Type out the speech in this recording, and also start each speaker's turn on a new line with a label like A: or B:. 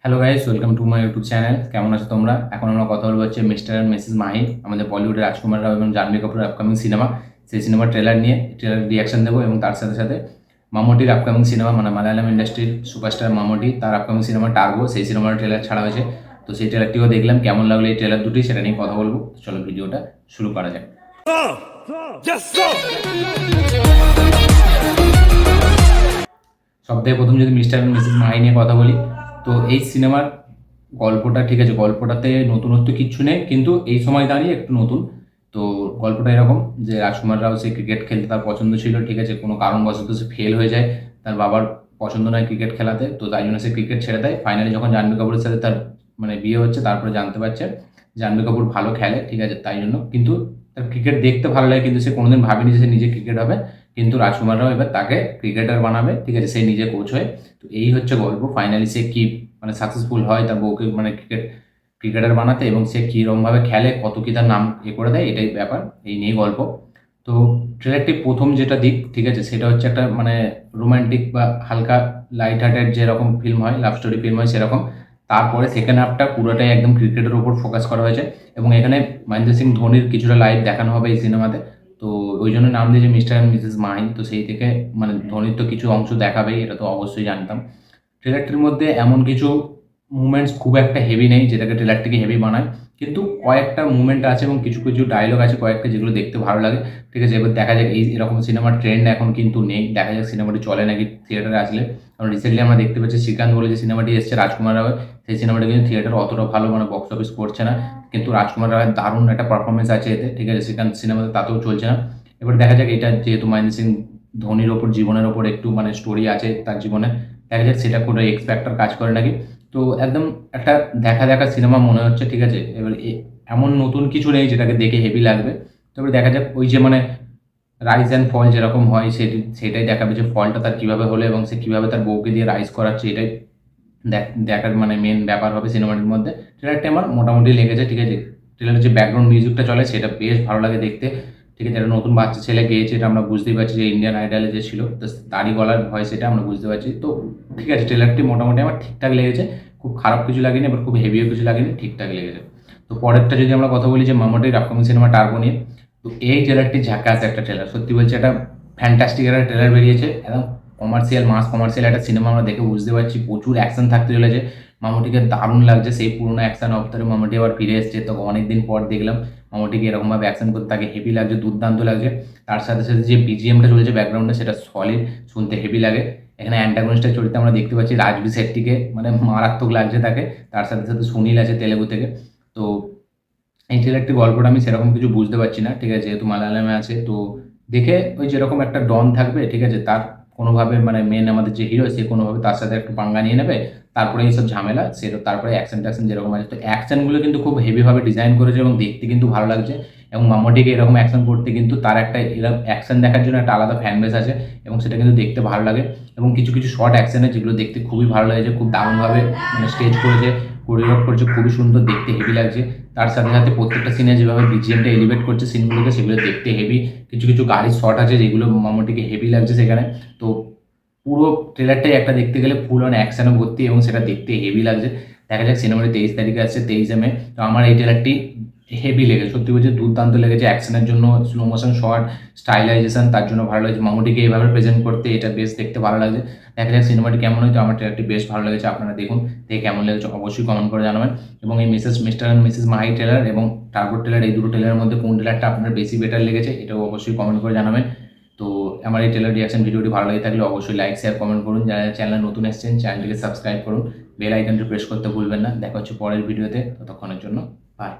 A: Hello guys, welcome to my YouTube channel. কেমন আছো তোমরা? এখন আমরা কথা বলবো হচ্ছে মিস্টার অ্যান্ড মিসেস মাহি, আমাদের বলিউডের রাজকুমার রাও এবং জাহ্নবী কাপুরের আপকামিং সিনেমা। সেই সিনেমার ট্রেলার নিয়ে ট্রেলার রিয়াকশন দেবো এবং তার সাথে সাথে মামুটির আপকামিং সিনেমা, মানে মালায়ালাম ইন্ডাস্ট্রির সুপারস্টার মামুটি, তার আপকামিং সিনেমা টার্গো, সেই সিনেমার ট্রেলার ছাড়া হয়েছে। তো সেই ট্রেলারটিও দেখলাম, কেমন লাগলো এই ট্রেলার দুটি সেটা নিয়ে কথা বলবো। চলো ভিডিওটা শুরু করা যাক। সবথেকে প্রথম যদি মিস্টার অ্যান্ড মিসেস মাহি নিয়ে কথা বলি, তো এই সিনেমার গল্পটা ঠিক আছে, গল্পটাতে নতুনত্ব কিচ্ছু নেই, কিন্তু এই সময় দাঁড়িয়ে একটু নতুন। তো গল্পটা এরকম যে রাজকুমার রাও সে ক্রিকেট খেলতে তার পছন্দ ছিল, ঠিক আছে, কোনো কারণবশত সে ফেল হয়ে যায়, তার বাবার পছন্দ নয় ক্রিকেট খেলাতে, তো তাই জন্য সে ক্রিকেট ছেড়ে দেয়। ফাইনালি যখন জাহ্নবী কাপুরের সাথে তার মানে বিয়ে হচ্ছে, তারপরে জানতে পারছে জাহ্নবী কাপুর ভালো খেলে, ঠিক আছে, তাই জন্য কিন্তু তার ক্রিকেট দেখতে ভালো লাগে, কিন্তু সে কোনোদিন ভাবেনি যে সে নিজে ক্রিকেট হবে। কিন্তু রাজকুমার রাও এবার তাকে ক্রিকেটার বানাবে, ঠিক আছে, সে নিজে কোচ হয়ে। তো এই হচ্ছে গল্প। ফাইনালি সে কি মানে সাকসেসফুল হয় তার বউকে মানে ক্রিকেটার বানাতে, এবং সে কীরকমভাবে খেলে, কত কী তার নাম করে দেয়, এটাই ব্যাপার, এই নিয়েই গল্প। তো ট্রেলারটি প্রথম যেটা দিক, ঠিক আছে, সেটা হচ্ছে একটা মানে রোমান্টিক বা হালকা লাইট হার্টেড যেরকম ফিল্ম হয়, লাভ স্টোরি ফিল্ম হয় সেরকম। তারপরে সেকেন্ড হাফটা পুরোটাই একদম ক্রিকেটের ওপর ফোকাস করা হয়েছে, এবং এখানে মহেন্দ্র সিং ধোনির কিছুটা লাইভ দেখানো হবে এই সিনেমাতে। তো ওই জন্য নাম দিয়েছে মিস্টার অ্যান্ড মিসেস মাহি। তো সেই থেকে মানে ধোনির তো কিছু অংশ দেখাবেই, এটা তো অবশ্যই জানতাম। ট্রেলারটির মধ্যে এমন কিছু মুভমেন্টস খুব একটা হেভি নেই যেটাকে ট্রেলারটিকে হেভি বানায়, কিন্তু কয়েকটা মুভমেন্ট আছে এবং কিছু কিছু ডায়লগ আছে কয়েকটা, যেগুলো দেখতে ভালো লাগে, ঠিক আছে। এবার দেখা যাক, এই এরকম সিনেমার ট্রেন্ড এখন কিন্তু নেই, দেখা যাক সিনেমাটি চলে নাকি থিয়েটারে আসলে। কারণ রিসেন্টলি আমরা দেখতে পাচ্ছি শ্রীকান্ত বলে যে সিনেমাটি এসছে রাজকুমার রাওয়ের, সেই সিনেমাটি কিন্তু থিয়েটার অতটা ভালো মানে বক্স অফিস করছে না, কিন্তু রাজকুমার রাওয়ের দারুণ একটা পারফরমেন্স আছে এতে, ঠিক আছে, শ্রীকান্ত সিনেমাতে তাতেও চলছে না। এবার দেখা যাক, এটা যেহেতু মহেন্দ্র সিং ধোনির ওপর জীবনের ওপর একটু মানে স্টোরি আছে তার জীবনে, দেখা যাক সেটা কোনো এক্স ফ্যাক্টর কাজ করে নাকি। তো একদম একটা দেখা দেখা সিনেমা মনে হচ্ছে, ঠিক আছে। এবার এমন নতুন কিছু নেই যেটাকে দেখে হেভি লাগবে। তবে দেখা যাক ওই যে মানে রাইজ অ্যান্ড ফল যেরকম হয় সেটাই দেখাবে, যে ফলটা তার কীভাবে হলো এবং সে কীভাবে তার বউকে দিয়ে রাইজ করাচ্ছে, এটাই দেখার মানে মেন ব্যাপার হবে সিনেমাটির মধ্যে। ট্রেলারটি আমার মোটামুটি লেগেছে, ঠিক আছে। ট্রেলারের যে ব্যাকগ্রাউন্ড মিউজিকটা চলে সেটা বেশ ভালো লাগে দেখতে, ঠিক আছে। একটা নতুন বাচ্চা ছেলে গেয়েছে, এটা আমরা বুঝতেই পারছি, যে ইন্ডিয়ান আইডলে যে ছিল, তো তারই গলার ভয়েস এটা আমরা বুঝতে পারছি। তো ঠিক আছে, ট্রেলারটি মোটামুটি আমার ঠিকঠাক লেগেছে, খুব খারাপ কিছু লাগেনি, আবার খুব হেভিও কিছু লাগেনি, ঠিকঠাক লেগেছে। তো পরেরটা যদি আমরা কথা বলি যে মামুটির আপকামিং সিনেমা টার্গো নিয়ে, তো এই ট্রেলারটি ঝাকাস একটা ট্রেলার, সত্যি বলছি, একটা ফ্যান্টাস্টিক একটা ট্রেলার বেরিয়েছে, একদম কমার্শিয়াল মাস কমার্শিয়াল একটা সিনেমা আমরা দেখে বুঝতে পারছি, প্রচুর অ্যাকশন থাকতে চলেছে। মামুটিকে দারুণ লাগছে, সেই পুরোনো অ্যাকশন অবতারে মামুটি আবার ফিরে এসছে, তো অনেকদিন পর দেখলাম মামুটিকে এরকমভাবে অ্যাকশন করতে, তাকে হেভি লাগছে, দুর্দান্ত লাগছে। তার সাথে সাথে যে বিজিএমটা চলছে ব্যাকগ্রাউন্ডে, সেটা সলিড, শুনতে হেভি লাগে। এখানে অ্যান্টাগনিস্টের চরিত্রে আমরা দেখতে পাচ্ছি রাজবি শেট্টিকে, মানে মারাত্মক লাগছে তাকে। তার সাথে সাথে সুনীল আছে তেলেগু থেকে। তো এই ট্রেলারটির গল্পটা আমি সেরকম কিছু বুঝতে পারছি না, ঠিক আছে, যেহেতু মালায়ালামে আছে। তো দেখে ওই যেরকম একটা ডন থাকবে, ঠিক আছে, তার কোনোভাবে মানে মেন আমাদের যে হিরো, সে কোনোভাবে তার সাথে একটু পাঙ্গা নিয়ে নেবে, তারপরে এইসব ঝামেলা সে, তারপরে অ্যাকশন ট্যাকশন যেরকম আছে। তো অ্যাকশনগুলো কিন্তু খুব হেভিভাবে ডিজাইন করেছে এবং দেখতে কিন্তু ভালো লাগছে। এবং মাম্মুটিকে এরকম অ্যাকশন করতে কিন্তু তার একটা এরকম অ্যাকশন দেখার জন্য একটা আলাদা ফ্যান বেস আছে, এবং সেটা কিন্তু দেখতে ভালো লাগে। এবং কিছু কিছু শর্ট অ্যাকশনে যেগুলো দেখতে খুবই ভালো লাগছে, খুব দারুণভাবে মানে স্টেজ করেছে, কোরিওগ্রাফ করেছে, খুবই সুন্দর, দেখতে হেভি লাগছে। তার সাথে সাথে প্রত্যেকটা সিনে যেভাবে বিজিএমটা এলিভেট করছে সিনগুলোকে, সেগুলো দেখতে হেভি। কিছু কিছু গাড়ির শট আছে যেগুলো মামুটিকে হেভি লাগছে সেখানে। তো পুরো ট্রেলারটাই একটা দেখতে গেলে ফুল অন অ্যাকশনে ভর্তি, এবং সেটা দেখতে হেভি লাগছে। দেখা যাক, সিনেমাটি 23 তারিখে আসছে, 23 মে। তো আমার এই ট্রেলারটি হেভি লেগেছে, সত্যি বলছি দুর্দান্ত লেগেছে। অ্যাকশনের জন্য, স্লো মোশন শট, স্টাইলাইজেশন, তার জন্য ভালো লাগছে। মামুটিকে এইভাবে প্রেজেন্ট করতে এটা বেশ দেখতে ভালো লাগছে। দেখা যাক সিনেমাটি কেমন হয়। তো আমার ট্রেলারটি বেশ ভালো লেগেছে, আপনারা দেখুন, দেখে কেমন লেগেছে অবশ্যই কমেন্ট করে জানাবেন। এবং এই mister and Mrs Mahi trailer এবং টার্গো ট্রেলার, এই দুটো ট্রেলারের মধ্যে কোন ট্রেলারটা আপনার বেশি বেটার লেগেছে, এটাও অবশ্যই কমেন্ট করে জানাবেন। তো আমার এই ট্রেলার রিয়াকশন ভিডিওটি ভালো লাগে থাকলে অবশ্যই লাইক শেয়ার কমেন্ট করুন। যারা চ্যানেলে নতুন এসেছেন চ্যানেলটিকে সাবস্ক্রাইব করুন, বেল আইকনটি প্রেস করতে ভুলবেন না। দেখা হচ্ছে পরের ভিডিওতে, ততক্ষণের জন্য বাই।